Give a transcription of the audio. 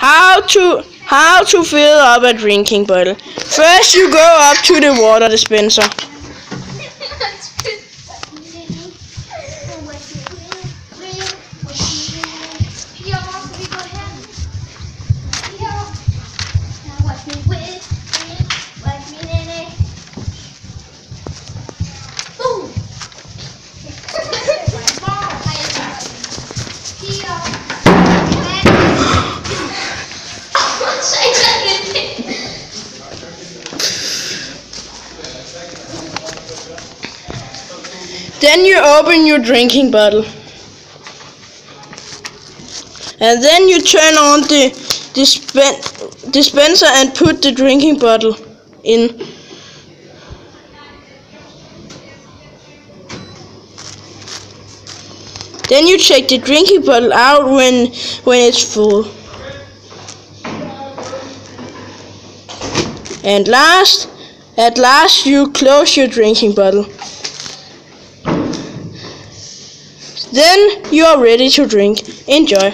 How to fill up a drinking bottle. First you go up to the water dispenser. Then you open your drinking bottle. And then you turn on the dispenser and put the drinking bottle in. Then you take the drinking bottle out when it's full. And at last you close your drinking bottle. Then you are ready to drink. Enjoy.